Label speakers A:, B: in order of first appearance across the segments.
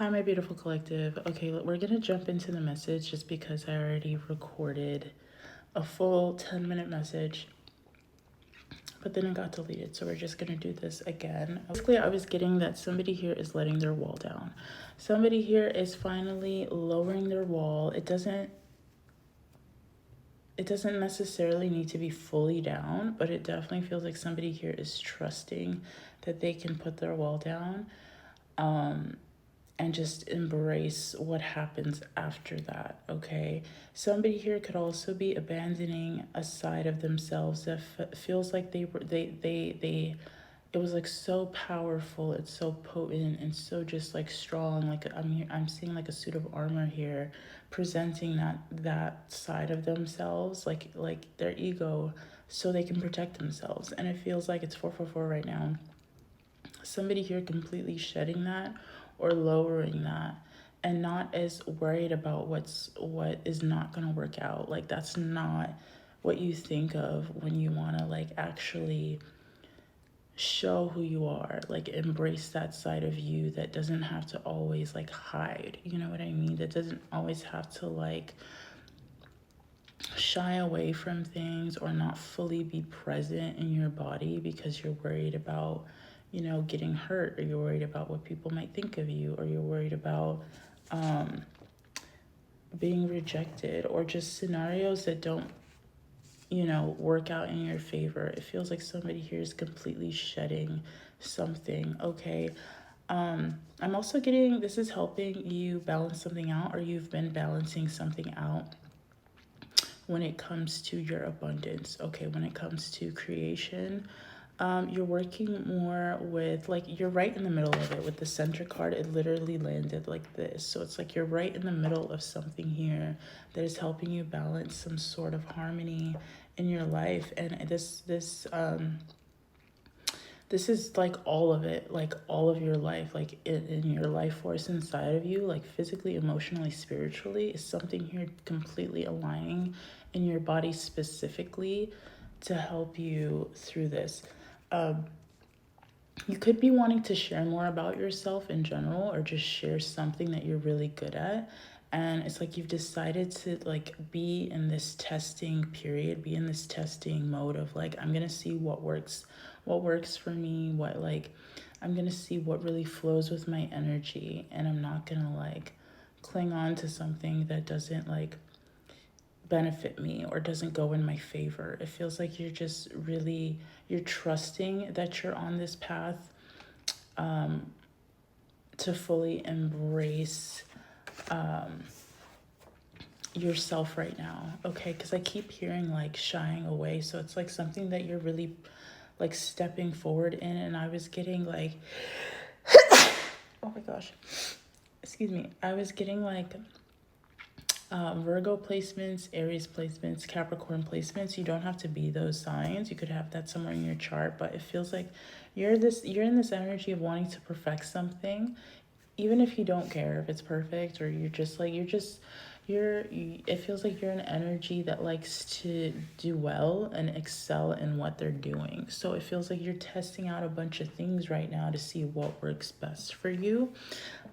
A: Hi, my beautiful collective. Okay, we're gonna jump into the message just because I already recorded a full 10-minute message, but then it got deleted. So we're just gonna do this again. Basically, I was getting that somebody here is letting their wall down. Somebody here is finally lowering their wall. It doesn't necessarily need to be fully down, but it definitely feels like somebody here is trusting that they can put their wall down. And just embrace what happens after that, okay? Somebody here could also be abandoning a side of themselves that feels like it was like so powerful, it's so potent and so just like strong. Like I'm seeing like a suit of armor here, presenting that side of themselves, like their ego, so they can protect themselves. And it feels like it's 444 right now. Somebody here completely shedding that or lowering that, and not as worried about what is not going to work out. Like that's not what you think of when you want to like actually show who you are, like embrace that side of you that doesn't have to always like hide, you know what I mean, that doesn't always have to like shy away from things or not fully be present in your body because you're worried about, getting hurt, or you're worried about what people might think of you, or you're worried about being rejected, or just scenarios that don't, work out in your favor. It feels like somebody here is completely shedding something, okay? I'm also getting this is helping you balance something out, or you've been balancing something out when it comes to your abundance, okay? When it comes to creation, you're working more with, like, you're right in the middle of it with the center card. It literally landed like this. So it's like you're right in the middle of something here that is helping you balance some sort of harmony in your life. And this is like all of it, like all of your life, like in your life force inside of you, like physically, emotionally, spiritually, is something here completely aligning in your body specifically to help you through this. You could be wanting to share more about yourself in general, or just share something that you're really good at. And it's like you've decided to like be in this testing period, be in this testing mode of like, I'm gonna see what works for me, what like I'm gonna see what really flows with my energy, and I'm not gonna like cling on to something that doesn't like benefit me or doesn't go in my favor. It feels like you're trusting that you're on this path to fully embrace yourself right now, okay? Because I keep hearing like shying away, so it's like something that you're really like stepping forward in. And I was getting like, oh my gosh, excuse me, I was getting like Virgo placements, Aries placements, Capricorn placements. You don't have to be those signs. You could have that somewhere in your chart, but it feels like you're in this energy of wanting to perfect something, even if you don't care if it's perfect, or it feels like you're an energy that likes to do well and excel in what they're doing. So it feels like you're testing out a bunch of things right now to see what works best for you.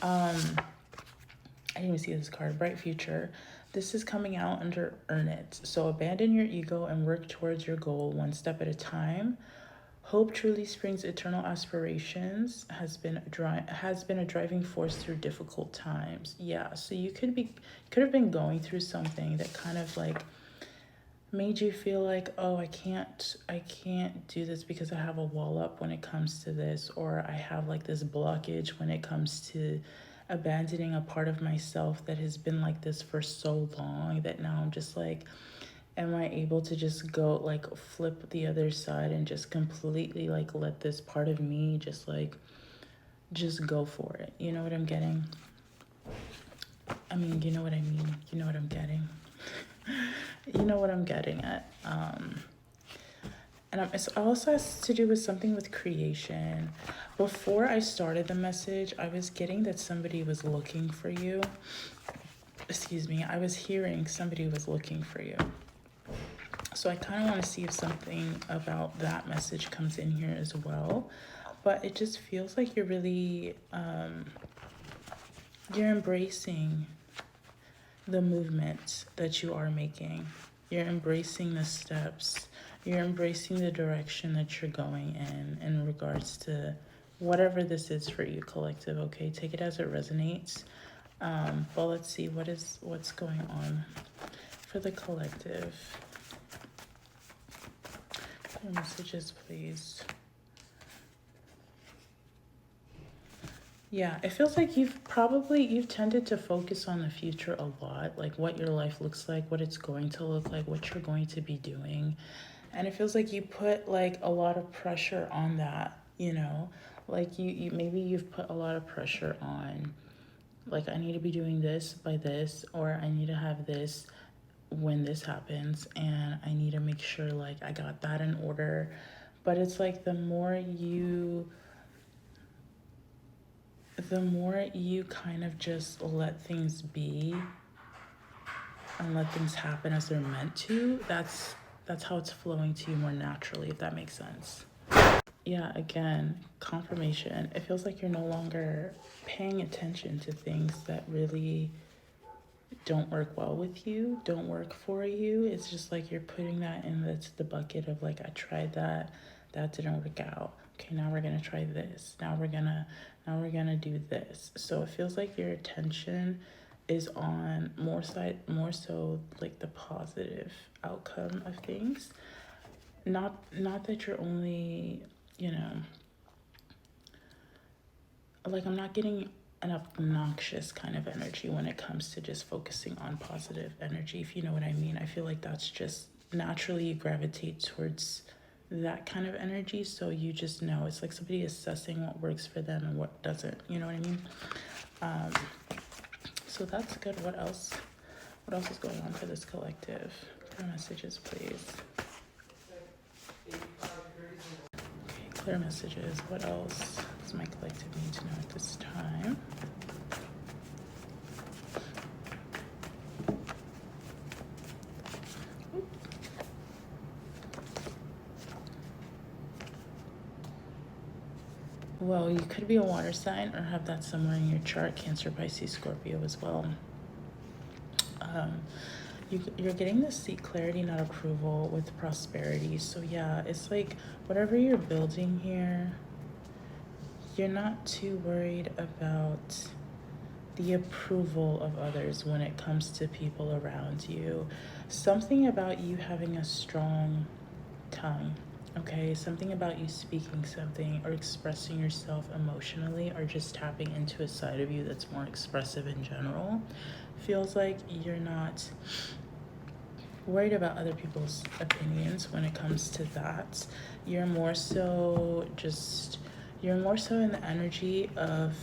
A: I didn't even see this card, Bright Future. This is coming out under Earn It. So abandon your ego and work towards your goal one step at a time. Hope truly springs eternal aspirations has been a driving force through difficult times. Yeah, so you could have been going through something that kind of like made you feel like, oh, I can't do this because I have a wall up when it comes to this, or I have like this blockage when it comes to abandoning a part of myself that has been like this for so long, that now I'm just like, am I able to just go like flip the other side and just completely like let this part of me just go for it? You know what I'm getting? I mean, you know what I mean? You know what I'm getting? You know what I'm getting at. And it also has to do with something with creation. Before I started the message, I was getting that somebody was looking for you. Excuse me, I was hearing somebody was looking for you. So I kind of want to see if something about that message comes in here as well. But it just feels like you're really You're embracing the movement that you are making. You're embracing the steps. You're embracing the direction that you're going in regards to whatever this is for you, collective. Okay, take it as it resonates. But let's see what's going on for the collective. Messages, please. Yeah, it feels like you've tended to focus on the future a lot, like what your life looks like, what it's going to look like, what you're going to be doing. And it feels like you put like a lot of pressure on that, you know? Like you maybe you've put a lot of pressure on like I need to be doing this by this, or I need to have this when this happens, and I need to make sure like I got that in order. But it's like the more you kind of just let things be and let things happen as they're meant to, that's how it's flowing to you more naturally, if that makes sense. Yeah, again, confirmation. It feels like you're no longer paying attention to things that really don't work well with you, don't work for you. It's just like you're putting that in the bucket of like, I tried that, that didn't work out. Okay, now we're gonna try this. Now we're gonna do this. So it feels like your attention is on more so like the positive outcome of things. Not that you're only, you know, like I'm not getting an obnoxious kind of energy when it comes to just focusing on positive energy, if you know what I mean. I feel like that's just naturally you gravitate towards that kind of energy. So you just know it's like somebody assessing what works for them and what doesn't, you know what I mean? Um, so that's good. What else? What else is going on for this collective? Clear messages, please. Okay, clear messages. What else does my collective need to know at this time? Well, you could be a water sign or have that somewhere in your chart, Cancer, Pisces, Scorpio as well. You're getting to seek clarity, not approval, with prosperity. So yeah, it's like whatever you're building here, you're not too worried about the approval of others when it comes to people around you. Something about you having a strong tongue, okay? Something about you speaking something or expressing yourself emotionally or just tapping into a side of you that's more expressive in general feels like you're not worried about other people's opinions when it comes to that. You're more so in the energy of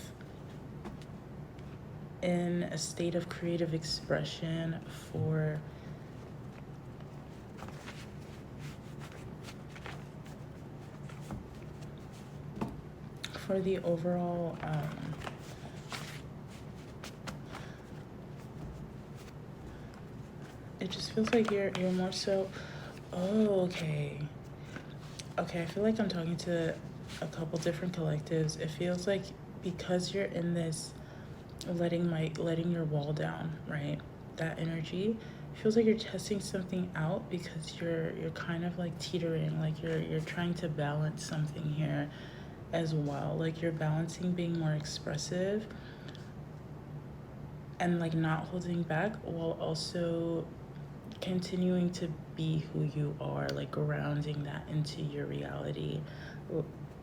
A: in a state of creative expression for the overall it just feels like you're more so okay, I feel like I'm talking to a couple different collectives. It feels like because you're in this letting your wall down, right? That energy feels like you're testing something out because you're kind of like teetering, like you're trying to balance something here as well. Like you're balancing being more expressive and like not holding back while also continuing to be who you are, like grounding that into your reality.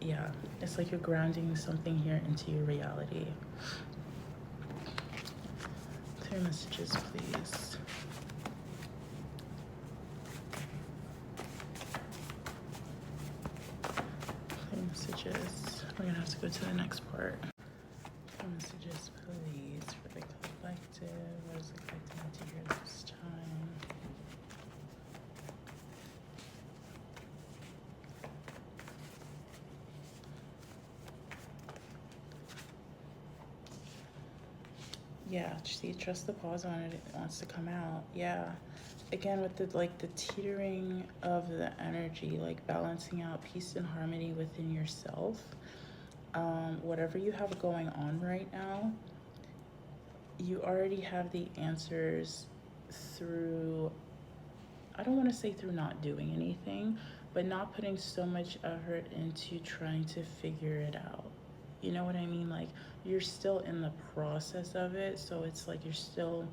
A: Yeah, it's like you're grounding something here into your reality. Clear messages, please. Clear messages. We're gonna have to go to the next part. Clear messages, please, for the collective. What is the collective need to hear this time? Yeah, see, trust the pause on it. It wants to come out. Yeah. Again, with the teetering of the energy, like balancing out peace and harmony within yourself. Whatever you have going on right now, you already have the answers through, I don't want to say through not doing anything, but not putting so much effort into trying to figure it out. You know what I mean? Like, you're still in the process of it. So it's like you're still,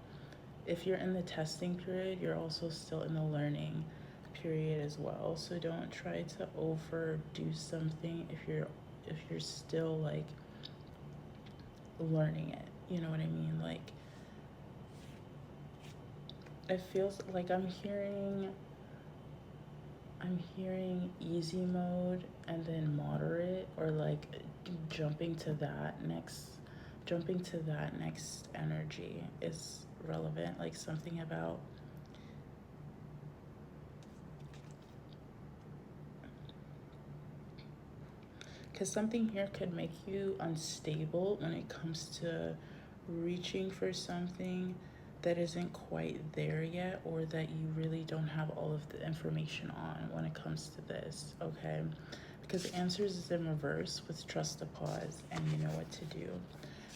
A: if you're in the testing period, you're also still in the learning period as well. So don't try to overdo something if you're still like learning it. You know what I mean? Like, it feels like I'm hearing easy mode and then moderate, or like jumping to that next jumping to that next energy is relevant. Like something about, because something here could make you unstable when it comes to reaching for something that isn't quite there yet, or that you really don't have all of the information on when it comes to this, okay? Because answers is in reverse with trust the pause and you know what to do.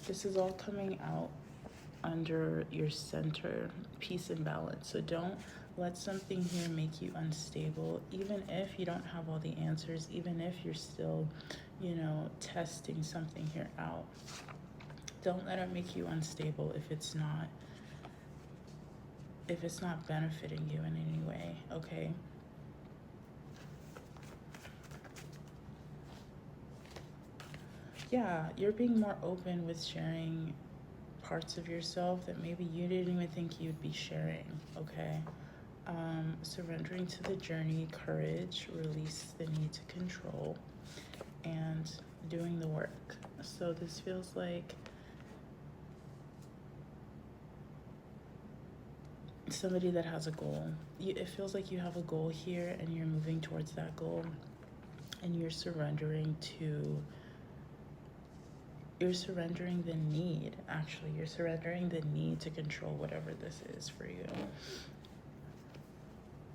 A: This is all coming out under your center, peace and balance. So don't let something here make you unstable, even if you don't have all the answers, even if you're still, testing something here out. Don't let it make you unstable if it's not benefiting you in any way, okay? Yeah, you're being more open with sharing parts of yourself that maybe you didn't even think you'd be sharing, okay? Surrendering to the journey, courage, release the need to control, and doing the work. So this feels like somebody that has a goal. It feels like you have a goal here and you're moving towards that goal, and you're surrendering the need, actually. You're surrendering the need to control whatever this is for you.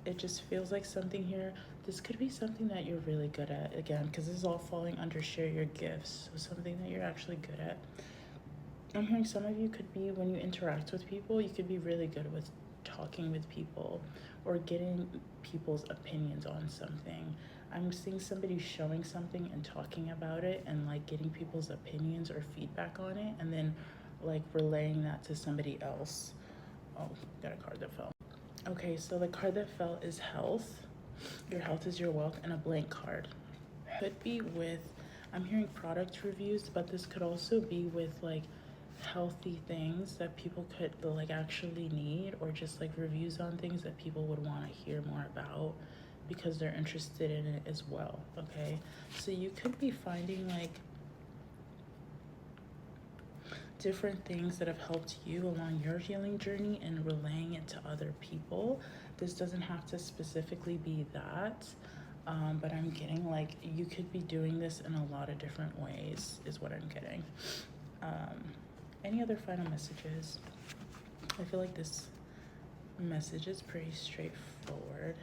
A: It just feels like something here, this could be something that you're really good at, again, because this is all falling under share your gifts. So something that you're actually good at. I'm hearing some of you could be, when you interact with people, you could be really good with talking with people or getting people's opinions on something. I'm seeing somebody showing something and talking about it and like getting people's opinions or feedback on it, and then like relaying that to somebody else. Oh, got a card that fell. Okay, so the card that fell is health. Your health is your wealth, and a blank card. Could be with, I'm hearing product reviews, but this could also be with like healthy things that people could like actually need, or just like reviews on things that people would want to hear more about because they're interested in it as well, okay? So you could be finding like different things that have helped you along your healing journey and relaying it to other people. This doesn't have to specifically be that, but I'm getting like you could be doing this in a lot of different ways, is what I'm getting. Any other final messages? I feel like this message is pretty straightforward.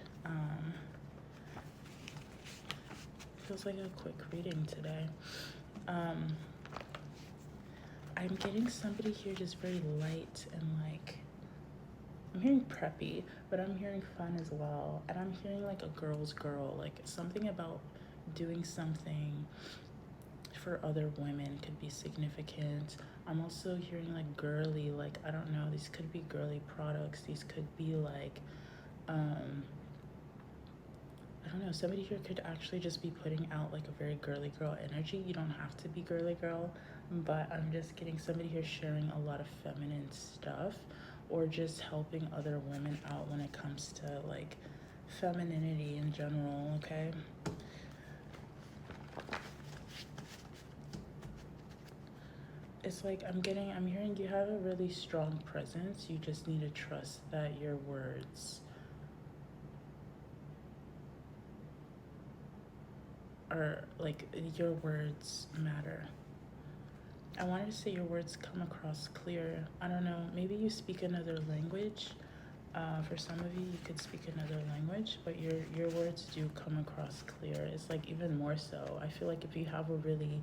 A: Feels like a quick reading today. I'm getting somebody here just very light and like, I'm hearing preppy, but I'm hearing fun as well. And I'm hearing like a girl's girl, like something about doing something for other women could be significant. I'm also hearing like girly, like, I don't know, these could be girly products. These could be like, I don't know, somebody here could actually just be putting out like a very girly girl energy. You don't have to be girly girl, but I'm just getting somebody here sharing a lot of feminine stuff, or just helping other women out when it comes to like femininity in general, okay? It's like I'm hearing you have a really strong presence. You just need to trust that your words matter. I wanted to say your words come across clear. I don't know, maybe you speak another language. For some of you could speak another language, but your words do come across clear. It's like even more so. I feel like if you have a really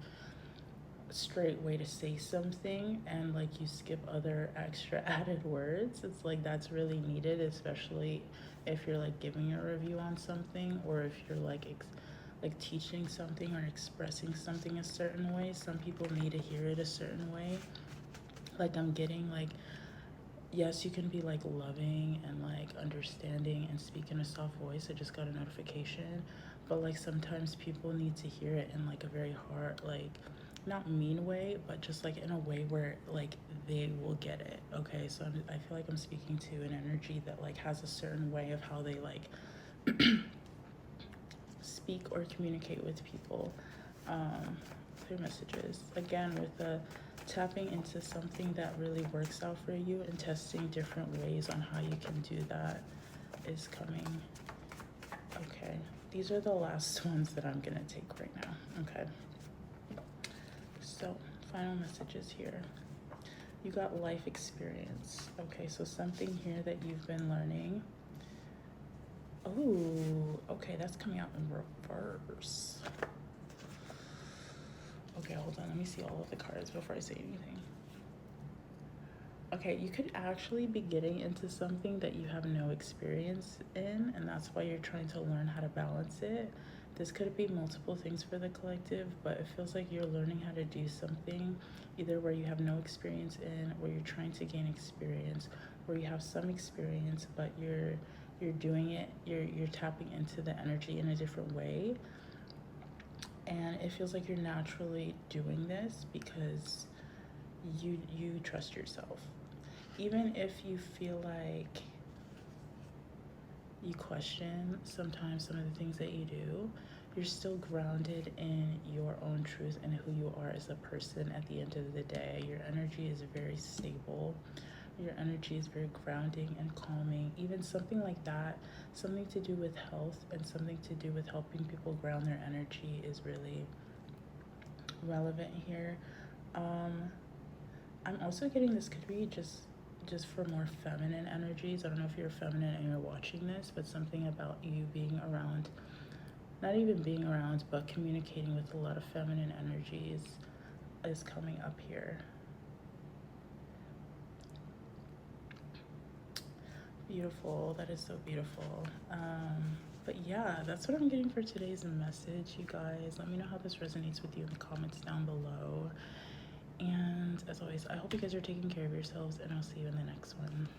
A: straight way to say something and like you skip other extra added words. It's like that's really needed, especially if you're like giving a review on something, or if you're like teaching something or expressing something a certain way. Some people need to hear it a certain way. Like I'm getting like, yes, you can be like loving and like understanding and speak in a soft voice. I just got a notification, but like sometimes people need to hear it in like a very hard, like not mean way, but just like in a way where like they will get it. Okay, so I feel like I'm speaking to an energy that like has a certain way of how they like speak or communicate with people. Clear messages again with the tapping into something that really works out for you and testing different ways on how you can do that is coming. Okay, these are the last ones that I'm gonna take right now. Okay, so final messages here. You got life experience. Okay, so something here that you've been learning. Oh, okay, that's coming out in reverse. Okay, hold on, let me see all of the cards before I say anything. Okay, you could actually be getting into something that you have no experience in, and that's why you're trying to learn how to balance it. This could be multiple things for the collective, but it feels like you're learning how to do something either where you have no experience in, or you're trying to gain experience, where you have some experience, but you're doing it, you're tapping into the energy in a different way. And it feels like you're naturally doing this because you trust yourself. Even if you feel like you question sometimes some of the things that you do, you're still grounded in your own truth and who you are as a person at the end of the day. Your energy is very stable. Your energy is very grounding and calming. Even something like that, something to do with health and something to do with helping people ground their energy is really relevant here. I'm also getting this could be just for more feminine energies. I don't know if you're feminine and you're watching this, but something about you being around, not even being around, but communicating with a lot of feminine energies is coming up here. Beautiful. That is so beautiful. But yeah, that's what I'm getting for today's message, you guys. Let me know how this resonates with you in the comments down below. And as always, I hope you guys are taking care of yourselves, and I'll see you in the next one.